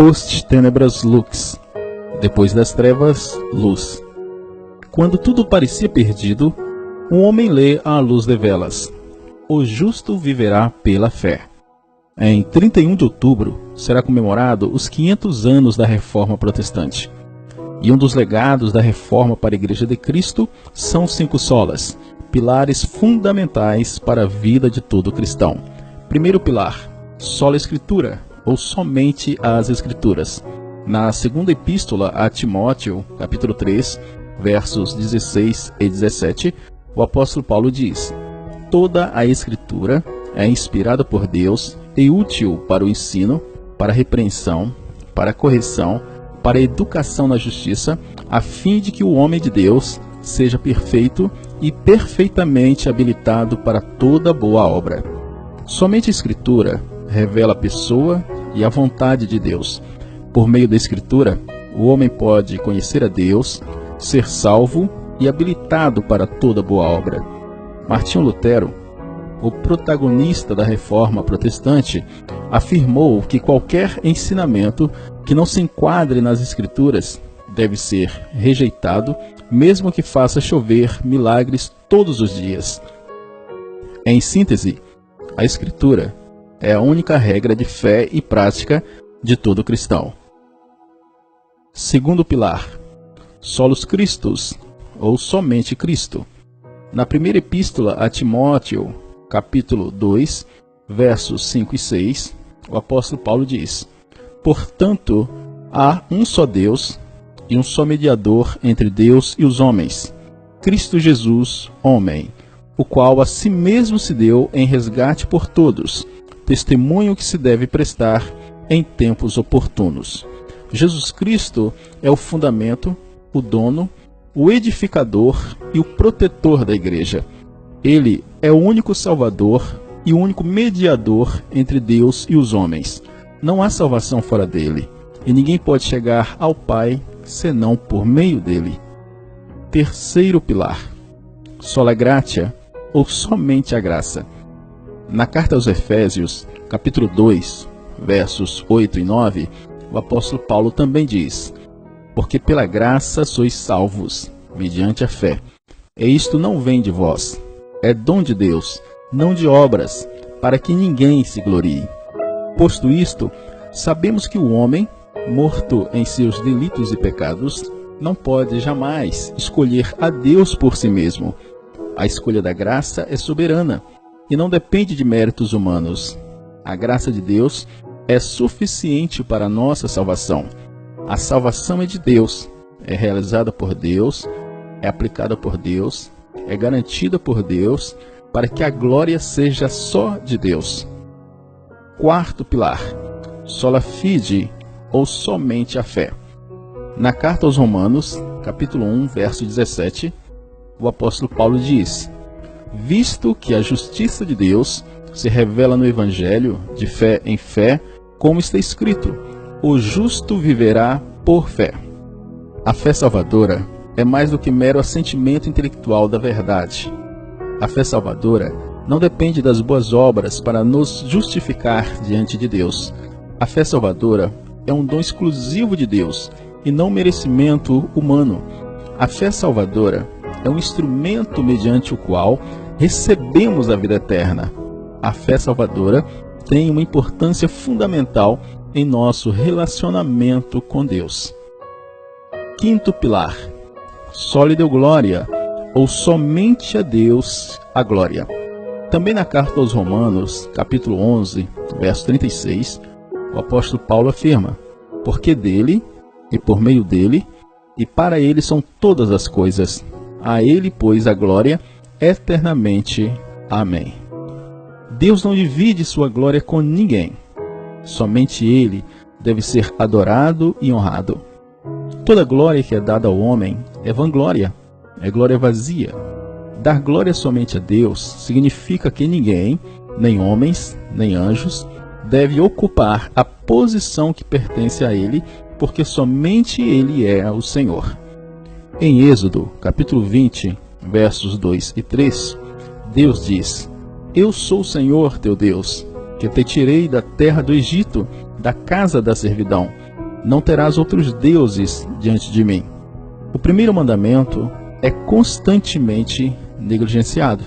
Post tenebras lux, depois das trevas, luz. Quando tudo parecia perdido, um homem lê à luz de velas: o justo viverá pela fé. Em 31 de outubro será comemorado os 500 anos da Reforma Protestante. E um dos legados da Reforma para a Igreja de Cristo são os 5 solas, pilares fundamentais para a vida de todo cristão. Primeiro pilar, sola Escritura, ou somente as Escrituras. Na segunda epístola a Timóteo, capítulo 3, versos 16 e 17, o apóstolo Paulo diz: toda a Escritura é inspirada por Deus e útil para o ensino, para a repreensão, para a correção, para a educação na justiça, a fim de que o homem de Deus seja perfeito e perfeitamente habilitado para toda boa obra. Somente a Escritura revela a pessoa e a vontade de Deus. Por meio da Escritura, o homem pode conhecer a Deus, ser salvo e habilitado para toda boa obra. Martinho Lutero, o protagonista da Reforma Protestante, afirmou que qualquer ensinamento que não se enquadre nas Escrituras deve ser rejeitado, mesmo que faça chover milagres todos os dias. Em síntese, a Escritura é a única regra de fé e prática de todo cristão. Segundo pilar, solos Christus, ou somente Cristo. Na primeira epístola a Timóteo, capítulo 2, versos 5 e 6, o apóstolo Paulo diz: portanto, há um só Deus e um só mediador entre Deus e os homens, Cristo Jesus, homem, o qual a si mesmo se deu em resgate por todos, testemunho que se deve prestar em tempos oportunos. Jesus Cristo é o fundamento, o dono, o edificador e o protetor da igreja. Ele é o único Salvador e o único mediador entre Deus e os homens. Não há salvação fora dele, e ninguém pode chegar ao Pai senão por meio dele. Terceiro pilar, sola gratia, ou somente a graça. Na carta aos Efésios, capítulo 2, versos 8 e 9, o apóstolo Paulo também diz: porque pela graça sois salvos, mediante a fé. E isto não vem de vós, é dom de Deus, não de obras, para que ninguém se glorie. Posto isto, sabemos que o homem, morto em seus delitos e pecados, não pode jamais escolher a Deus por si mesmo. A escolha da graça é soberana e não depende de méritos humanos. A graça de Deus é suficiente para a nossa salvação. A salvação é de Deus, é realizada por Deus, é aplicada por Deus, é garantida por Deus, para que a glória seja só de Deus. Quarto pilar, sola fide, ou somente a fé. Na carta aos Romanos, capítulo 1, verso 17, o apóstolo Paulo diz: visto que a justiça de Deus se revela no Evangelho, de fé em fé, como está escrito: o justo viverá por fé. A fé salvadora é mais do que mero assentimento intelectual da verdade. A fé salvadora não depende das boas obras para nos justificar diante de Deus. A fé salvadora é um dom exclusivo de Deus e não merecimento humano. A fé salvadora é um instrumento mediante o qual recebemos a vida eterna. A fé salvadora tem uma importância fundamental em nosso relacionamento com Deus. Quinto pilar, sola Deo gloria, ou somente a Deus a glória. Também na carta aos Romanos, capítulo 11, verso 36, o apóstolo Paulo afirma: porque dele, e por meio dele, e para ele são todas as coisas. A ele, pois, a glória eternamente. Amém. Deus não divide sua glória com ninguém. Somente ele deve ser adorado e honrado. Toda glória que é dada ao homem é vanglória, é glória vazia. Dar glória somente a Deus significa que ninguém, nem homens, nem anjos, deve ocupar a posição que pertence a ele, porque somente ele é o Senhor. Em Êxodo, capítulo 20, versos 2 e 3, Deus diz: eu sou o Senhor teu Deus, que te tirei da terra do Egito, da casa da servidão. Não terás outros deuses diante de mim. O primeiro mandamento é constantemente negligenciado.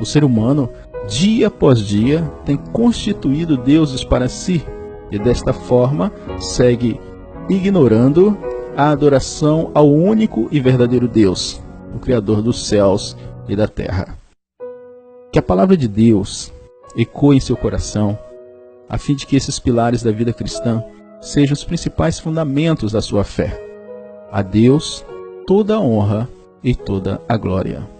O ser humano, dia após dia, tem constituído deuses para si e desta forma segue ignorando a adoração ao único e verdadeiro Deus, o Criador dos céus e da terra. Que a palavra de Deus ecoe em seu coração, a fim de que esses pilares da vida cristã sejam os principais fundamentos da sua fé. A Deus toda a honra e toda a glória.